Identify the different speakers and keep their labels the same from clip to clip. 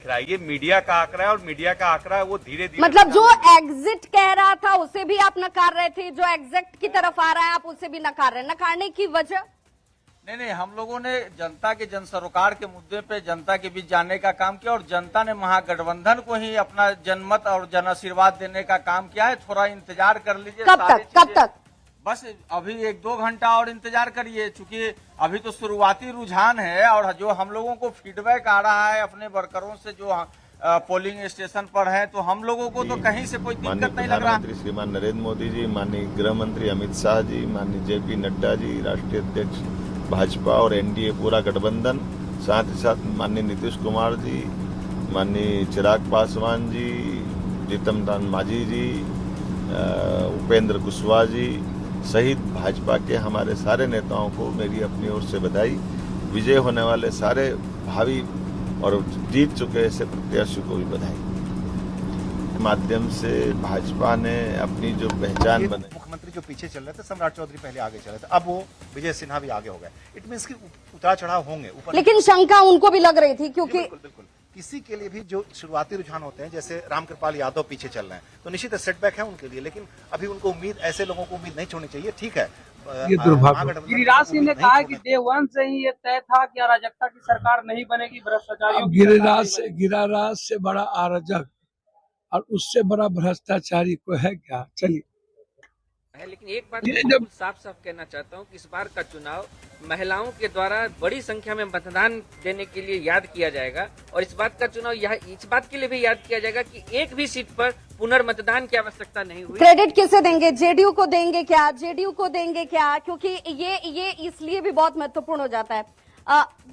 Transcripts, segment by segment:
Speaker 1: ये मीडिया का आंकड़ा है और मीडिया का आंकड़ा है वो धीरे धीरे
Speaker 2: मतलब जो एग्जिट कह रहा था उसे भी आप नकार रहे थे, जो एग्जिट की तरफ आ रहा है आप उसे भी नकार रहे हैं। नकारने की वजह?
Speaker 3: नहीं, हम लोगों ने जनता के जन सरोकार के मुद्दे पे जनता के बीच जाने का काम किया और जनता ने महागठबंधन को ही अपना जनमत और जन आशीर्वाद देने का काम किया है। थोड़ा इंतजार कर लीजिए।
Speaker 2: कब तक?
Speaker 3: बस अभी 1-2 घंटा और इंतजार करिए, चूंकि अभी तो शुरुआती रुझान है और जो हम लोगों को फीडबैक आ रहा है अपने वर्करों से जो पोलिंग स्टेशन पर है, तो हम लोगों को तो कहीं से कोई दिक्कत नहीं लग रहा।
Speaker 4: प्रधानमंत्री श्रीमान नरेंद्र मोदी जी, माननीय गृह मंत्री अमित शाह जी, माननीय जेपी नड्डा जी, राष्ट्रीय अध्यक्ष भाजपा और एनडीए पूरा गठबंधन, साथ ही साथ माननीय नीतीश कुमार जी, माननीय चिराग पासवान जी, जीतन राम मांझी जी, उपेंद्र कुशवाहा जी सहित भाजपा के हमारे सारे नेताओं को मेरी अपनी ओर से बधाई। विजय होने वाले सारे भावी और जीत चुके ऐसे प्रत्याशियों को भी बधाई। माध्यम से भाजपा ने अपनी जो पहचान बनाई।
Speaker 5: मुख्यमंत्री जो पीछे चल रहे थे, सम्राट चौधरी पहले आगे चल रहे थे, अब वो विजय सिन्हा भी आगे हो गए। इट मीन्स कि उतार चढ़ाव होंगे ऊपर,
Speaker 2: लेकिन शंका उनको भी लग रही थी क्योंकि
Speaker 5: बिल्कुल किसी के लिए भी जो शुरुआती रुझान होते हैं, जैसे रामकृपाल यादव पीछे चल रहे हैं, तो निश्चित सेटबैक है उनके लिए, लेकिन अभी उनको उम्मीद, ऐसे लोगों को उम्मीद नहीं छोड़नी चाहिए। ठीक है,
Speaker 6: ये दुर्भाग्य। गिरिराज सिंह ने कहा कि डे 1 से ही ये तय था कि अराजकता की सरकार नहीं बनेगी, भ्रष्टाचारियों की। गिरिराज से बड़ा अराजक और उससे बड़ा भ्रष्टाचारी को है क्या? चलिए,
Speaker 7: लेकिन एक बात मैं साफ साफ कहना चाहता हूं कि इस बार का चुनाव महिलाओं के द्वारा बड़ी संख्या में मतदान देने के लिए याद किया जाएगा और इस बात का चुनाव इस बात के लिए भी याद किया जाएगा कि एक भी सीट पर पुनर्मतदान की आवश्यकता नहीं हुई।
Speaker 2: क्रेडिट किसे देंगे? जेडीयू को देंगे क्या? जेडीयू को देंगे क्या? क्योंकि ये इसलिए भी बहुत महत्वपूर्ण हो जाता है।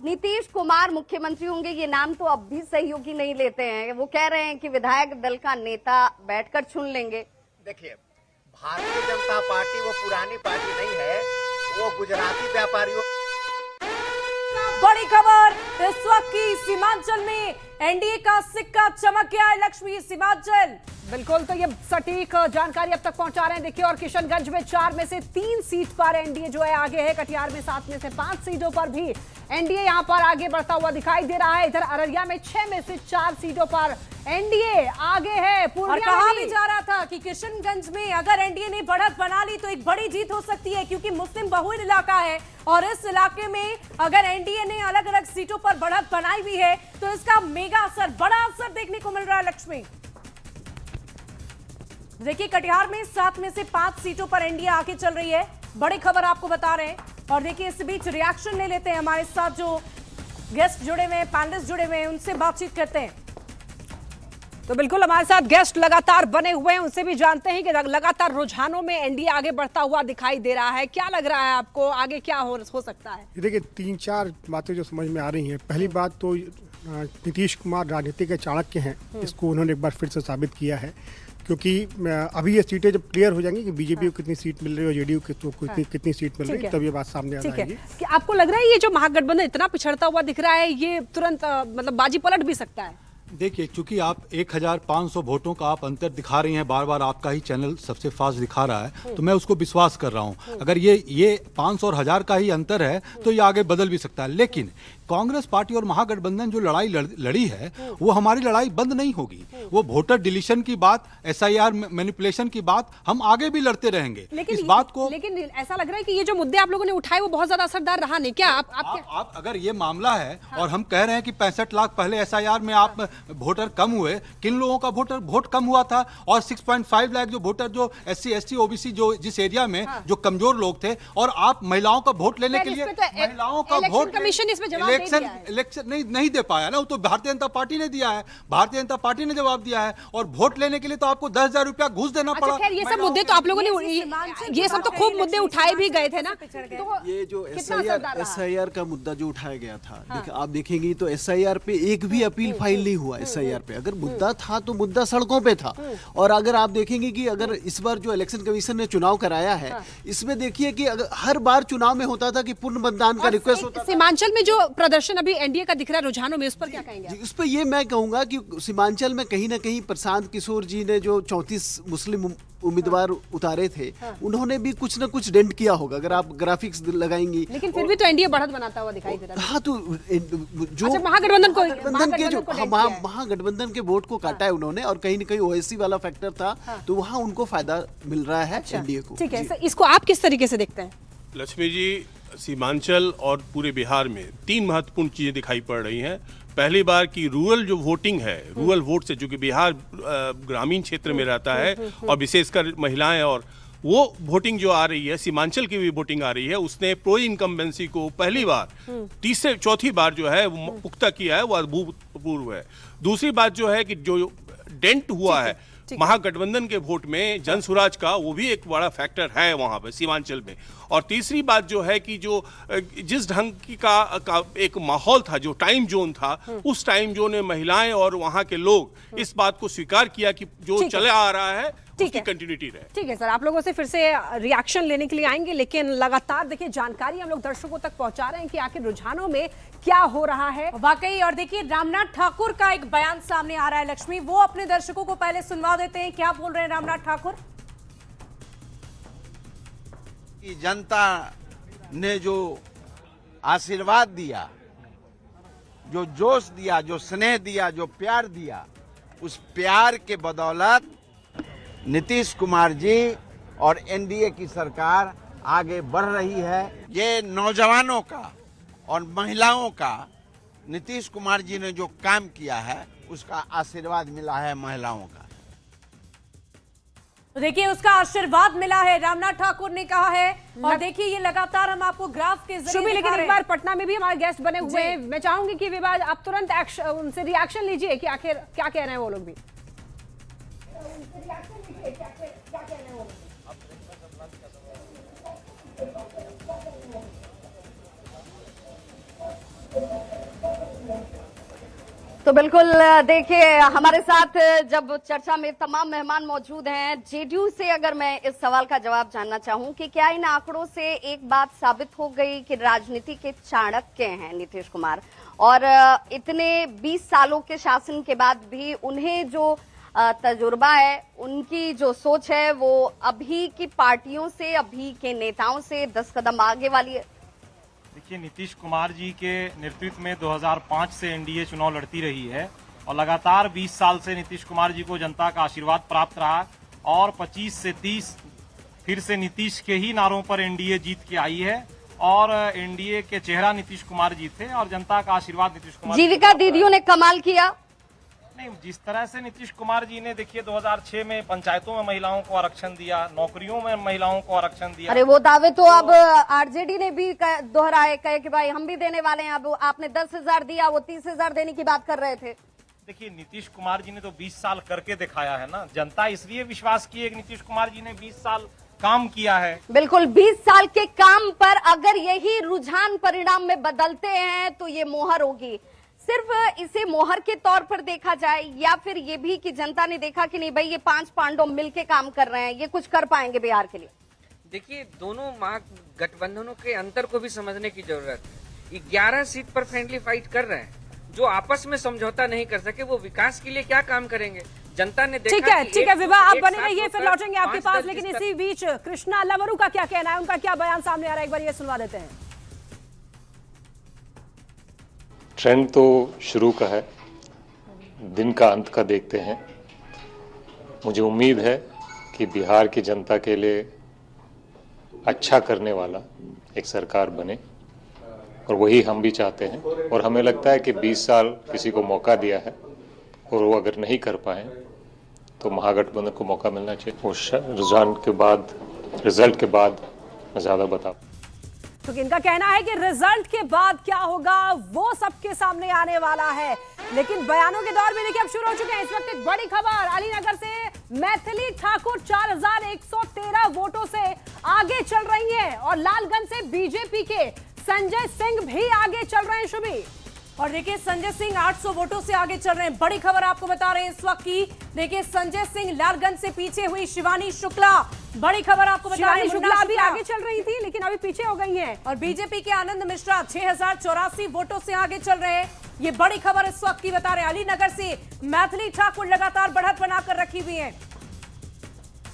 Speaker 2: नीतीश कुमार मुख्यमंत्री होंगे, ये नाम तो अब भी सहयोगी नहीं लेते हैं। वो कह रहे हैं कि विधायक दल का नेता बैठकर चुन लेंगे।
Speaker 5: देखिए, भारतीय जनता पार्टी वो पुरानी पार्टी नहीं है, वो गुजराती व्यापारियों।
Speaker 8: बड़ी खबर इस वक्त की सीमांचल में एनडीए का सिक्का चमक गया है। लक्ष्मी, सीमांचल बिल्कुल, तो ये सटीक जानकारी अब तक पहुंचा रहे हैं। देखिए, और किशनगंज में 4 में से 3 सीट पर एनडीए जो है आगे है। कटिहार में 7 में से 5 सीटों पर भी एनडीए यहां पर आगे बढ़ता हुआ दिखाई दे रहा है। इधर अररिया में 6 में से 4 सीटों पर एनडीए आगे है। और कहा भी जा रहा था कि किशनगंज में अगर एनडीए ने बढ़त बना ली तो एक बड़ी जीत हो सकती है, क्योंकि मुस्लिम बहुल इलाका है और इस इलाके में अगर एनडीए ने अलग अलग सीटों पर बढ़त बनाई हुई है तो इसका मेगा असर, बड़ा असर देखने को मिल रहा है। लक्ष्मी, देखिए, कटिहार में 7 में से 5 सीटों पर एनडीए आगे चल रही है। बड़ी खबर आपको बता रहे हैं। और देखिए, इस बीच रिएक्शन ले लेते हैं, हमारे साथ जो गेस्ट जुड़े हुए हैं, पैनलिस्ट जुड़े हुए हैं, उनसे बातचीत करते हैं। तो बिल्कुल हमारे साथ गेस्ट लगातार बने हुए हैं, उनसे भी जानते हैं कि लगातार रुझानों में एनडीए आगे बढ़ता हुआ दिखाई दे रहा है। क्या लग रहा है आपको, आगे क्या हो सकता है?
Speaker 9: देखिए, 3-4 बातें जो समझ में आ रही हैं। पहली बात तो नीतीश कुमार राजनीति के चाणक्य हैं, इसको उन्होंने एक बार फिर से साबित किया है, क्योंकि अभी ये सीटें जब क्लियर हो जाएंगी कि बीजेपी को कितनी सीट मिल रही है और जेडीयू को कितनी सीट मिल रही है, तब ये बात सामने आ जाएगी।
Speaker 8: कि आपको लग रहा है ये जो महागठबंधन इतना पिछड़ता हुआ दिख रहा है, ये तुरंत मतलब बाजी पलट भी सकता है?
Speaker 10: देखिए, चूंकि आप 1500 वोटों का आप अंतर दिखा रही हैं, बार बार आपका ही चैनल सबसे फास्ट दिखा रहा है, तो मैं उसको विश्वास कर रहा हूं। अगर ये 500 और 1000 का ही अंतर है तो ये आगे बदल भी सकता है। लेकिन कांग्रेस पार्टी और महागठबंधन जो लड़ाई लड़ी है, वो हमारी लड़ाई बंद नहीं होगी। वो वोटर डिलीशन की बात, एसआईआर मैनिपुलेशन की बात, हम आगे भी लड़ते रहेंगे। इस बात को,
Speaker 8: लेकिन ऐसा लग रहा है कि ये जो मुद्दे आप लोगों ने उठाए वो बहुत ज्यादा असरदार रहा नहीं क्या?
Speaker 10: आप अगर ये मामला है और हम कह रहे हैं कि 65 लाख पहले एसआईआर में आप वोटर कम हुए, किन लोगों का वोट कम हुआ था, और 6.5 लाख जो वोटर जो SC ST OBC जो जिस एरिया में जो कमजोर लोग थे, और आप महिलाओं का वोट लेने के लिए महिलाओं का वोट,
Speaker 8: कमीशन इसमें
Speaker 10: इलेक्शन नहीं दे पाया ना, वो तो भारतीय जनता पार्टी ने दिया है, भारतीय जनता पार्टी ने जवाब दिया है। और वोट लेने के लिए तो आपको 10,000 रुपया घूस देना पड़ा।
Speaker 8: खैर, ये सब मुद्दे तो आप लोगों ने, ये सब तो खूब मुद्दे उठाए भी गए थे ना।
Speaker 11: तो ये जो SIR का मुद्दा जो उठाया गया था, आप देखेंगे तो SIR पे एक भी अपील फाइल नहीं हुआ। SIR पे अगर मुद्दा था तो मुद्दा सड़कों पे था। और अगर आप देखेंगे कि अगर इस बार जो इलेक्शन कमीशन ने चुनाव कराया है, इसमें देखिए कि अगर हर बार चुनाव में होता था कि पूर्ण मतदान का रिक्वेस्ट होता था।
Speaker 8: सीमांचल में जो प्रदर्शन अभी एनडीए का दिख रहा है रुझानों में, उस पर क्या कहेंगे?
Speaker 11: उस पर ये मैं कहूंगा कि सीमांचल में कहीं ना कहीं प्रशांत किशोर जी ने जो 34 मुस्लिम उम्मीदवार उतारे थे उन्होंने भी कुछ ना कुछ डेंट किया होगा, अगर आप ग्राफिक्स लगाएंगी।
Speaker 8: लेकिन फिर भी तो एनडीए बढ़त बनाता हुआ दिखाई दे रहा है।
Speaker 11: हाँ, तो जो
Speaker 8: अच्छा, महागठबंधन को
Speaker 11: महागठबंधन के वोट को काटा है उन्होंने, और कहीं ना कहीं ओएससी वाला फैक्टर था, तो वहाँ उनको फायदा मिल रहा है एनडीए को।
Speaker 8: ठीक है, इसको आप किस तरीके से देखते हैं?
Speaker 12: लक्ष्मी जी, सीमांचल और पूरे बिहार में 3 महत्वपूर्ण चीजें दिखाई पड़ रही हैं। पहली बार की रूरल जो वोटिंग है, रूरल वोट से, जो कि बिहार ग्रामीण क्षेत्र में रहता है और विशेषकर महिलाएं, और वो वोटिंग जो आ रही है, सीमांचल की भी वोटिंग आ रही है, उसने प्रो इनकम्बेंसी को पहली बार चौथी बार जो है वो पुख्ता किया है, वो अभूतपूर्व है। दूसरी बात जो है कि जो डेंट हुआ है महागठबंधन के वोट में जनसुराज का, वो भी एक बड़ा फैक्टर है वहां पर सीमांचल में। और तीसरी बात जो है कि जो जिस ढंग की का एक माहौल था, जो टाइम जोन था, उस टाइम जोन में महिलाएं और वहां के लोग इस बात को स्वीकार किया कि जो चले आ रहा है उसकी कंटिन्यूटी रहे।
Speaker 8: ठीक है सर, आप लोगों से फिर से रिएक्शन लेने के लिए आएंगे, लेकिन लगातार देखिए जानकारी हम लोग दर्शकों तक पहुंचा रहे हैं कि आखिर रुझानों में क्या हो रहा है वाकई। और देखिए रामनाथ ठाकुर का एक बयान सामने आ रहा है लक्ष्मी, वो अपने दर्शकों को पहले सुनवा देते हैं। क्या बोल रहे हैं रामनाथ ठाकुर?
Speaker 3: कि जनता ने जो आशीर्वाद दिया, जो जोश दिया, जो स्नेह दिया, जो प्यार दिया, उस प्यार के बदौलत नीतीश कुमार जी और एनडीए की सरकार आगे बढ़ रही है। ये नौजवानों का और महिलाओं का नीतीश कुमार जी ने जो काम किया है, उसका आशीर्वाद मिला है महिलाओं का।
Speaker 8: तो देखिए उसका आशीर्वाद मिला है, रामनाथ ठाकुर ने कहा है। और देखिए ये लगातार हम आपको ग्राफ के जरिए, लेकिन एक बार पटना में भी हमारे गेस्ट बने हुए हैं, मैं चाहूंगी कि विवाद आप तुरंत उनसे रिएक्शन लीजिए कि आखिर क्या कह रहे हैं वो लोग भी।
Speaker 2: तो बिल्कुल देखिए हमारे साथ जब चर्चा में तमाम मेहमान मौजूद हैं, जेडीयू से अगर मैं इस सवाल का जवाब जानना चाहूं कि क्या इन आंकड़ों से एक बात साबित हो गई कि राजनीति के चाणक्य हैं नीतीश कुमार, और इतने 20 सालों के शासन के बाद भी उन्हें जो तजुर्बा है, उनकी जो सोच है, वो अभी की पार्टियों से, अभी के नेताओं से 10 कदम आगे वाली है?
Speaker 13: देखिए नीतीश कुमार जी के नेतृत्व में 2005 से एनडीए चुनाव लड़ती रही है और लगातार 20 साल से नीतीश कुमार जी को जनता का आशीर्वाद प्राप्त रहा, और 25 से 30 फिर से नीतीश के ही नारों पर एनडीए जीत के आई है। और एनडीए के चेहरा नीतीश कुमार जी थे और जनता का आशीर्वाद नीतीश कुमार।
Speaker 2: जीविका दीदियों ने कमाल किया।
Speaker 13: नहीं, जिस तरह से नीतीश कुमार जी ने देखिए 2006 में पंचायतों में महिलाओं को आरक्षण दिया, नौकरियों में महिलाओं को आरक्षण दिया।
Speaker 2: अरे वो दावे तो अब आरजेडी ने भी दोहराए, कहे कि भाई हम भी देने वाले हैं। अब आपने 10,000 दिया, वो 30,000 देने की बात कर रहे थे।
Speaker 13: देखिए नीतीश कुमार जी ने तो 20 साल करके दिखाया है ना, जनता इसलिए विश्वास की है कि नीतीश कुमार जी ने 20 साल काम किया है।
Speaker 2: बिल्कुल, 20 साल के काम पर अगर यही रुझान परिणाम में बदलते हैं तो ये मोहर होगी। सिर्फ इसे मोहर के तौर पर देखा जाए, या फिर ये भी कि जनता ने देखा कि नहीं भाई ये 5 पांडव मिलके काम कर रहे हैं, ये कुछ कर पाएंगे बिहार के लिए?
Speaker 7: देखिए दोनों महागठबंधनों के अंतर को भी समझने की जरूरत है। 11 सीट पर फ्रेंडली फाइट कर रहे हैं, जो आपस में समझौता नहीं कर सके वो विकास के लिए क्या काम करेंगे? जनता ने देखा।
Speaker 8: ठीक है विवाह, आप बने रहिए, फिर लौटेंगे आपके पास। लेकिन इसी बीच कृष्णा लवरू का क्या कहना है, उनका क्या बयान सामने आ रहा है, एक बार ये सुनवा देते हैं।
Speaker 14: ट्रेंड तो शुरू का है, दिन का अंत का देखते हैं। मुझे उम्मीद है कि बिहार की जनता के लिए अच्छा करने वाला एक सरकार बने, और वही हम भी चाहते हैं। और हमें लगता है कि 20 साल किसी को मौका दिया है और वो अगर नहीं कर पाए तो महागठबंधन को मौका मिलना चाहिए। उस रुझान के बाद, रिजल्ट के बाद मैं ज़्यादा बता।
Speaker 8: तो इनका कहना है कि रिजल्ट के बाद क्या होगा वो सबके सामने आने वाला है। लेकिन बयानों के दौर में देखिए अब शुरू हो चुके हैं। इस वक्त एक बड़ी खबर, अलीनगर से मैथिली ठाकुर 4113 वोटों से आगे चल रही हैं, और लालगंज से बीजेपी के संजय सिंह भी आगे चल रहे हैं। शुभी,
Speaker 15: और देखिए संजय सिंह 800 वोटों से आगे चल रहे हैं। बड़ी खबर आपको बता रहे हैं इस वक्त की। देखिए संजय सिंह लालगंज से पीछे हुई शिवानी शुक्ला, बड़ी खबर आपको बता रहे हैं।
Speaker 8: शुक्ला अभी आगे चल रही थी लेकिन अभी पीछे हो गई हैं।
Speaker 15: और बीजेपी के आनंद मिश्रा 6084 वोटों से आगे चल रहे हैं। ये बड़ी खबर इस वक्त की बता रहे हैं। अलीनगर से मैथिली ठाकुर लगातार बढ़त बनाकर रखी हुई है।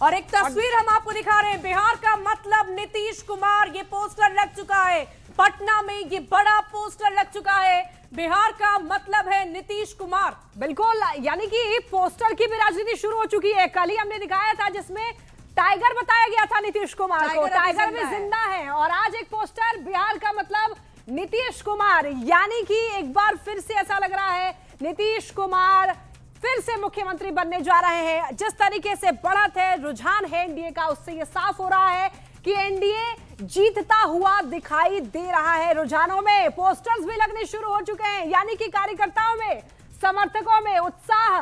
Speaker 15: और एक तस्वीर हम आपको दिखा रहे हैं, बिहार का मतलब नीतीश कुमार, ये पोस्टर लग चुका है पटना में, ये बड़ा पोस्टर लग चुका है, बिहार का मतलब है नीतीश कुमार।
Speaker 8: बिल्कुल, यानी कि पोस्टर की भी राजनीति शुरू हो चुकी है। कल ही हमने दिखाया था जिसमें टाइगर बताया गया था नीतीश कुमार को, टाइगर भी जिंदा है, और आज एक पोस्टर बिहार का मतलब नीतीश कुमार, यानी कि एक बार फिर से ऐसा लग रहा है नीतीश कुमार फिर से मुख्यमंत्री बनने जा रहे हैं। जिस तरीके से बढ़त है, रुझान है एनडीए का, उससे ये साफ हो रहा है कि एनडीए जीतता हुआ दिखाई दे रहा है। रुझानों में पोस्टर्स भी लगने शुरू हो चुके हैं, यानी कि कार्यकर्ताओं में, समर्थकों में उत्साह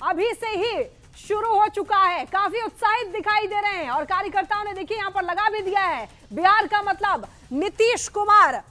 Speaker 8: अभी से ही शुरू हो चुका है। काफी उत्साहित दिखाई दे रहे हैं और कार्यकर्ताओं ने देखिए यहां पर लगा भी दिया है बिहार का मतलब नीतीश कुमार।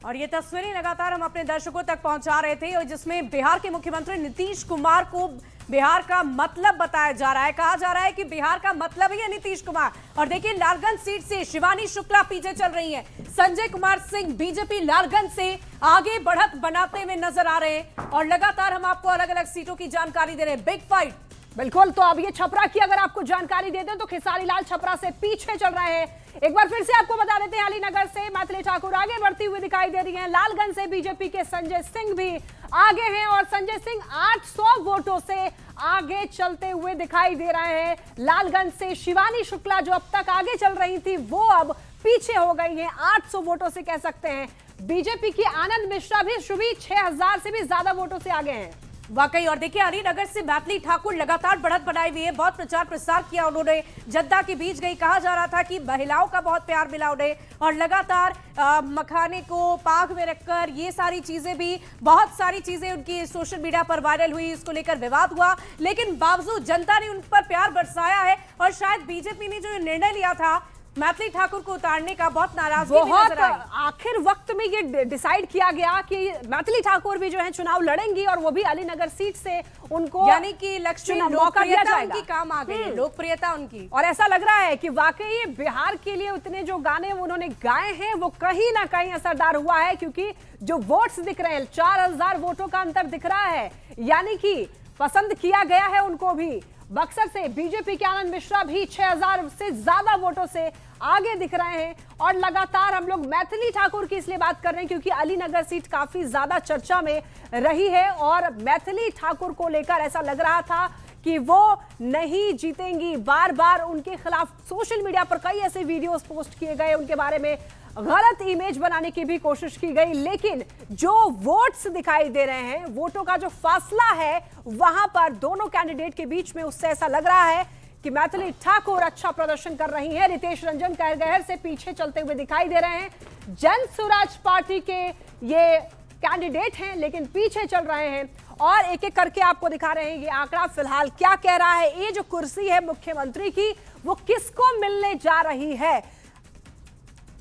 Speaker 15: और ये तस्वीरें लगातार हम अपने दर्शकों तक पहुंचा रहे थे, और जिसमें बिहार के मुख्यमंत्री नीतीश कुमार को बिहार का मतलब बताया जा रहा है। कहा जा रहा है कि बिहार का मतलब ही है नीतीश कुमार। और देखिए लालगंज सीट से शिवानी शुक्ला पीछे चल रही हैं, संजय कुमार सिंह बीजेपी लालगंज से आगे बढ़त बनाते हुए नजर आ रहे हैं, और लगातार हम आपको अलग अलग सीटों की जानकारी दे रहे हैं। बिग फाइट
Speaker 8: बिल्कुल, तो अब ये छपरा की अगर आपको जानकारी दे दें तो खेसारी लाल छपरा से पीछे चल रहे हैं। एक बार फिर से आपको बता देते हैं, अलीनगर से मैथिली ठाकुर आगे बढ़ती हुई दिखाई दे रही हैं। लालगंज से बीजेपी के संजय सिंह भी आगे हैं, और संजय सिंह 800 वोटों से आगे चलते हुए दिखाई दे रहे हैं। लालगंज से शिवानी शुक्ला जो अब तक आगे चल रही थी, वो अब पीछे हो गई हैं 800 वोटों से, कह सकते हैं। बीजेपी की आनंद मिश्रा भी 6000 से भी ज्यादा वोटों से आगे हैं।
Speaker 15: वाकई, और देखिए अलीनगर से मैथिली ठाकुर लगातार बढ़त बढ़ाई हुई है, बहुत प्रचार प्रसार किया उन्होंने, जनता के बीच गई। कहा जा रहा था कि महिलाओं का बहुत प्यार मिला उन्हें, और लगातार मखाने को पाक में रखकर ये सारी चीजें भी, बहुत सारी चीजें उनकी सोशल मीडिया पर वायरल हुई, इसको लेकर विवाद हुआ, लेकिन बावजूद जनता ने उन पर प्यार बरसाया है। और शायद बीजेपी ने जो निर्णय लिया था मैथिली ठाकुर को उतारने का, बहुत नाराजगी
Speaker 8: बहुत आखिर वक्त में ये डिसाइड किया गया कि मैथिली ठाकुर भी जो है चुनाव लड़ेंगी, और वो भी अलीनगर सीट से उनको,
Speaker 15: यानी कि लक्ष्मी
Speaker 8: मौका दिया जाएगा।
Speaker 15: उनकी काम आ गई, लोकप्रियता उनकी,
Speaker 8: और ऐसा लग रहा है कि वाकई बिहार के लिए उतने जो गाने उन्होंने गाए हैं वो कहीं ना कहीं असरदार हुआ है, क्योंकि जो वोट्स दिख रहे हैं 4000 वोटों का अंतर दिख रहा है, यानी कि पसंद किया गया है उनको भी। बक्सर से बीजेपी के आनंद मिश्रा भी 6000 से ज्यादा वोटों से आगे दिख रहे हैं, और लगातार हम लोग मैथिली ठाकुर की इसलिए बात कर रहे हैं क्योंकि अलीनगर सीट काफी ज्यादा चर्चा में रही है, और मैथिली ठाकुर को लेकर ऐसा लग रहा था कि वो नहीं जीतेंगी। बार बार उनके खिलाफ सोशल मीडिया पर कई ऐसे वीडियोस पोस्ट किए गए, उनके बारे में गलत इमेज बनाने की भी कोशिश की गई, लेकिन जो वोट्स दिखाई दे रहे हैं, वोटों का जो फासला है वहां पर दोनों कैंडिडेट के बीच में, उससे ऐसा लग रहा है कि मैथिली ठाकुर अच्छा प्रदर्शन कर रही हैं। रितेश रंजन कहरगहर से पीछे चलते हुए दिखाई दे रहे हैं। जन स्वराज पार्टी के ये कैंडिडेट हैं, लेकिन पीछे चल रहे हैं, और एक एक करके आपको दिखा रहे हैं ये आंकड़ा फिलहाल क्या कह रहा है। ये जो कुर्सी है मुख्यमंत्री की, वो किसको मिलने जा रही है,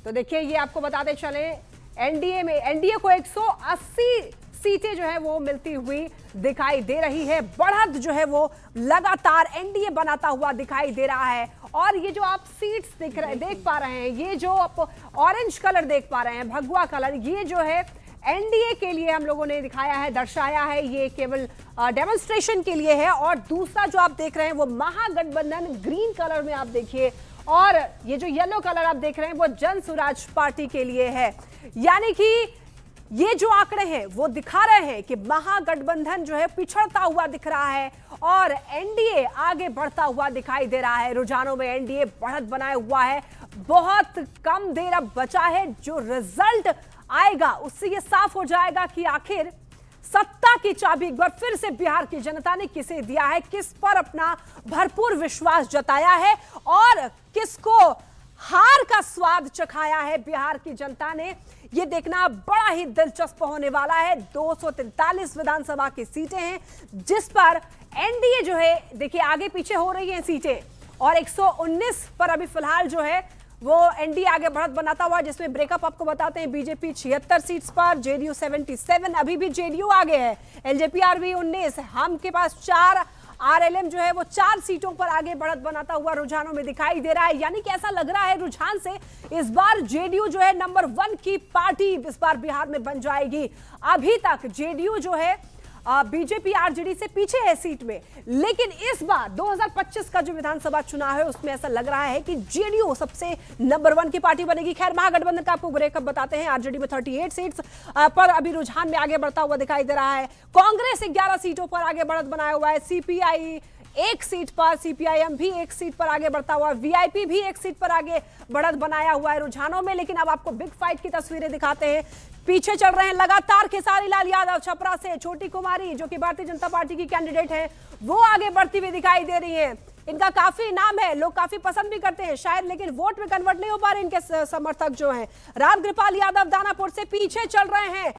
Speaker 8: तो देखिए ये आपको बताते चले, एनडीए को 180 सीटें जो है वो मिलती हुई दिखाई दे रही है। बढ़त जो है वो लगातार एनडीए बनाता हुआ दिखाई दे रहा है, और ये जो आप सीट्स देख पा रहे हैं, ये जो आप ऑरेंज कलर देख पा रहे हैं, भगवा कलर, ये जो है एनडीए के लिए हम लोगों ने दिखाया है, दर्शाया है, ये केवल डेमोन्स्ट्रेशन के लिए है। और दूसरा जो आप देख रहे हैं वो महागठबंधन ग्रीन कलर में आप देखिए, और ये जो येलो कलर आप देख रहे हैं वो जन स्वराज पार्टी के लिए है। यानी कि ये जो आंकड़े हैं वो दिखा रहे हैं कि महागठबंधन जो है पिछड़ता हुआ दिख रहा है, और एनडीए आगे बढ़ता हुआ दिखाई दे रहा है। रुझानों में एनडीए बढ़त बनाए हुआ है, बहुत कम देर अब बचा है, जो रिजल्ट आएगा उससे ये साफ हो जाएगा कि आखिर सत्ता की चाबी एक बार फिर से बिहार की जनता ने किसे दिया है, किस पर अपना भरपूर विश्वास जताया है, और किसको हार का स्वाद चखाया है बिहार की जनता ने। ये देखना बड़ा ही दिलचस्प होने वाला है। 243 विधानसभा की सीटें हैं, जिस पर एनडीए जो है देखिए आगे पीछे हो रही हैं सीटें, और 119 पर अभी फिलहाल जो है वो एनडीए आगे बढ़त बनाता हुआ, जिसमें ब्रेकअप आपको बताते हैं, बीजेपी 76 सीट्स पर, जेडीयू 77, अभी भी जेडीयू आगे है, एलजेपीआर 19, हम के पास 4, आरएलएम जो है वो 4 सीटों पर आगे बढ़त बनाता हुआ रुझानों में दिखाई दे रहा है। यानी कि ऐसा लग रहा है रुझान से इस बार जेडीयू जो है नंबर 1 की पार्टी इस बार बिहार में बन जाएगी। अभी तक जेडीयू जो है बीजेपी आरजेडी से पीछे है सीट में। लेकिन इस बार 2025 का जो विधानसभा चुनाव है उसमें ऐसा लग रहा है कि जेडीयू सबसे नंबर 1 की पार्टी बनेगी। खैर, महागठबंधन का आपको ब्रेकअप बताते हैं। आरजेडी में 38 सीट्स पर अभी रुझान में आगे बढ़ता हुआ दिखाई दे रहा है। कांग्रेस 11 सीटों पर आगे बढ़त बनाया हुआ है। सीपीआई 1 सीट पर, सीपीआईएम भी 1 सीट पर आगे बढ़ता हुआ, वीआईपी भी 1 सीट पर आगे बढ़त बनाया हुआ है रुझानों में। लेकिन अब आपको बिग फाइट की तस्वीरें दिखाते हैं। पीछे चल रहे हैं लगातार खेसारी लाल यादव छपरा से, छोटी कुमारी जो कि भारतीय जनता पार्टी की कैंडिडेट है, वो आगे बढ़ती हुई दिखाई दे रही है। इनका काफी नाम है, लोग काफी पसंद भी करते हैं शायद, लेकिन वोट में कन्वर्ट नहीं हो पा रहे इनके समर्थक जो हैं। रामकृपाल यादव दानापुर से पीछे चल रहे हैं।